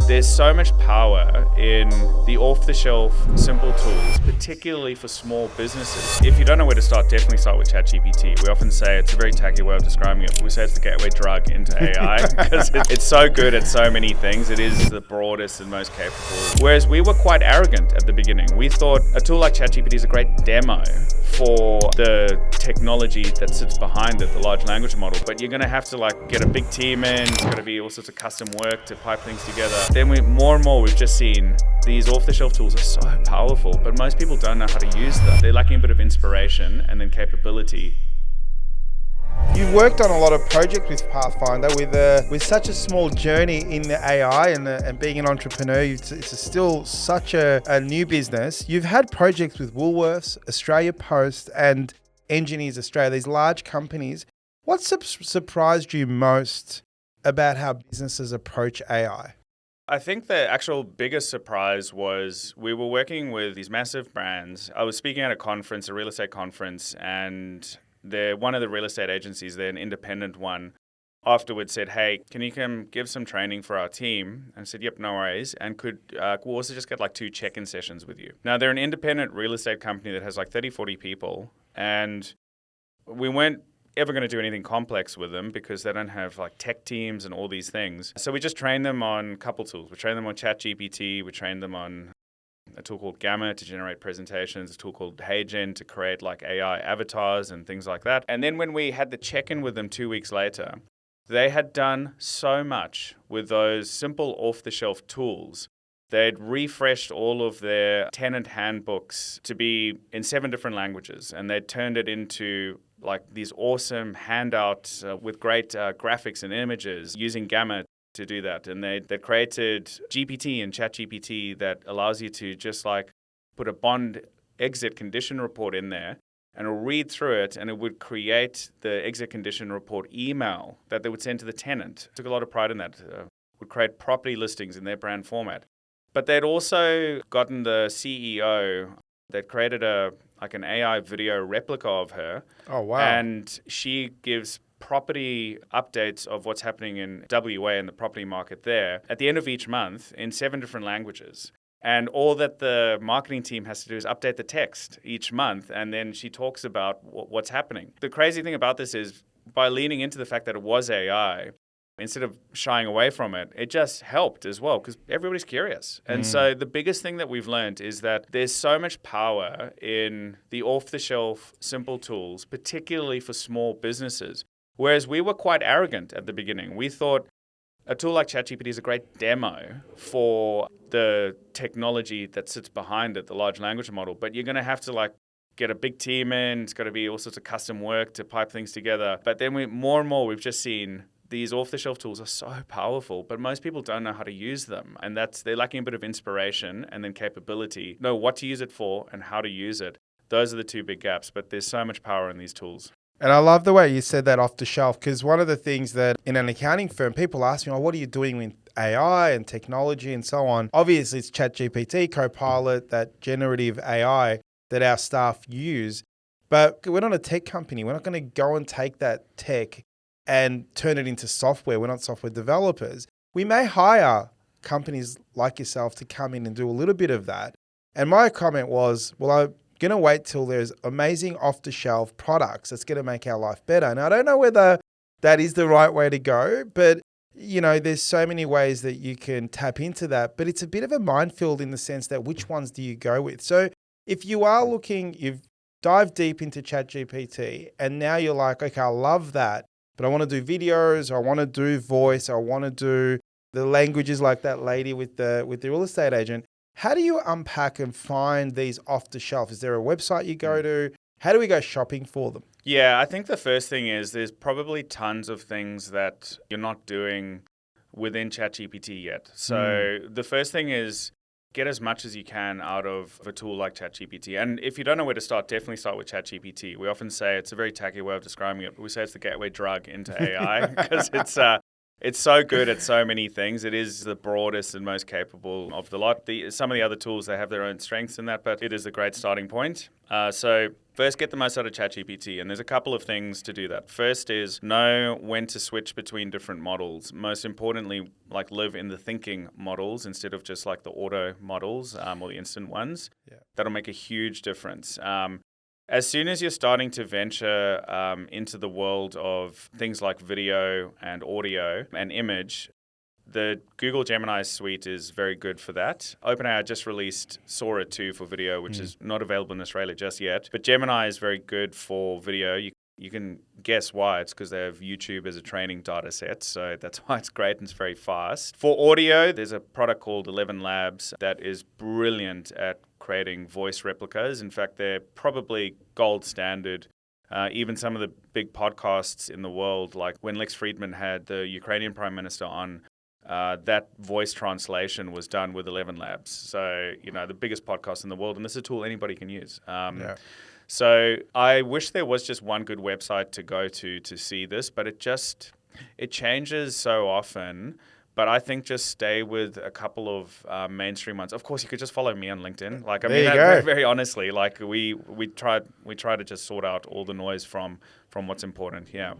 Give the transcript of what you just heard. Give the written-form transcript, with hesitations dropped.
There's so much power in the off-the-shelf simple tools, particularly for small businesses. If you don't know where to start, definitely start with ChatGPT. We often say it's a very tacky way of describing it. We say it's the gateway drug into AI because it's so good at so many things. It is the broadest and most capable. Whereas we were quite arrogant at the beginning. We thought a tool like ChatGPT is a great demo for the technology that sits behind it, the large language model. But you're going to have to get a big team in. It's going to be all sorts of custom work to pipe things together. Then more and more we've just seen these off-the-shelf tools are so powerful, but most people don't know how to use them. They're lacking a bit of inspiration and then capability. You've worked on a lot of projects with Pathfindr with such a small journey in the AI and being an entrepreneur. It's still such a new business. You've had projects with Woolworths, Australia Post, and Engineers Australia, these large companies. What surprised you most about how businesses approach AI? I think the actual biggest surprise was we were working with these massive brands. I was speaking at a conference, a real estate conference, and one of the real estate agencies, they're an independent one, afterwards said, "Hey, can you come give some training for our team?" And I said, "Yep, no worries. And we'll also just get 2 check-in sessions with you." Now, they're an independent real estate company that has 30, 40 people, and we weren't ever going to do anything complex with them because they don't have tech teams and all these things. So we just trained them on a couple tools. We trained them on ChatGPT. We trained them on a tool called Gamma to generate presentations, a tool called HeyGen to create AI avatars and things like that. And then when we had the check-in with them 2 weeks later, they had done so much with those simple off-the-shelf tools. They'd refreshed all of their tenant handbooks to be in 7 different languages, and they'd turned it into these awesome handouts with great graphics and images using Gamma to do that. And they created GPT and ChatGPT that allows you to just put a bond exit condition report in there, and it'll read through it, and it would create the exit condition report email that they would send to the tenant. Took a lot of pride in that. Would create property listings in their brand format. But they'd also gotten the CEO, they'd created an AI video replica of her. Oh, wow. And she gives property updates of what's happening in WA and the property market there at the end of each month in 7 different languages. And all that the marketing team has to do is update the text each month, and then she talks about what's happening. The crazy thing about this is by leaning into the fact that it was AI, instead of shying away from it, it just helped as well because everybody's curious. And so the biggest thing that we've learned is that there's so much power in the off-the-shelf simple tools, particularly for small businesses. Whereas we were quite arrogant at the beginning. We thought a tool like ChatGPT is a great demo for the technology that sits behind it, the large language model. But you're going to have to get a big team in. It's got to be all sorts of custom work to pipe things together. But then more and more we've just seen these off-the-shelf tools are so powerful, but most people don't know how to use them. And they're lacking a bit of inspiration and then capability, know what to use it for and how to use it. Those are the 2 big gaps, but there's so much power in these tools. And I love the way you said that off the shelf, because one of the things that in an accounting firm, people ask me, what are you doing with AI and technology and so on? Obviously, it's ChatGPT, Copilot, that generative AI that our staff use. But we're not a tech company. We're not going to go and take that tech and turn it into software. We're not software developers. We may hire companies like yourself to come in and do a little bit of that. And my comment was, I'm going to wait till there's amazing off-the-shelf products that's going to make our life better. And I don't know whether that is the right way to go, but there's so many ways that you can tap into that, but it's a bit of a minefield in the sense that which ones do you go with? So if you are looking, you've dived deep into ChatGPT and now you're like, okay, I love that, but I want to do videos, I want to do voice, I want to do the languages like that lady with the real estate agent. How do you unpack and find these off the shelf? Is there a website you go to? How do we go shopping for them? Yeah, I think the first thing is there's probably tons of things that you're not doing within ChatGPT yet. So the first thing is get as much as you can out of a tool like ChatGPT. And if you don't know where to start, definitely start with ChatGPT. We often say it's a very tacky way of describing it, but we say it's the gateway drug into AI because it's so good at so many things. It is the broadest and most capable of the lot. Some of the other tools, they have their own strengths in that, but it is a great starting point. So First, get the most out of ChatGPT, and there's a couple of things to do that. First is know when to switch between different models. Most importantly, like live in the thinking models instead of just like the auto models or the instant ones. Yeah. That'll make a huge difference. As soon as you're starting to venture into the world of things like video and audio and image, the Google Gemini suite is very good for that. OpenAI just released Sora 2 for video, which is not available in Australia just yet. But Gemini is very good for video. You can guess why. It's because they have YouTube as a training data set. So that's why it's great and it's very fast. For audio, there's a product called 11 Labs that is brilliant at creating voice replicas. In fact, they're probably gold standard. Even some of the big podcasts in the world, like when Lex Friedman had the Ukrainian Prime Minister on, that voice translation was done with 11 Labs. So, the biggest podcast in the world, and this is a tool anybody can use. So I wish there was just one good website to go to see this, but it changes so often. But I think just stay with a couple of mainstream ones. Of course, you could just follow me on LinkedIn. Like, I mean, that very, very honestly, like we try to just sort out all the noise from what's important. Yeah.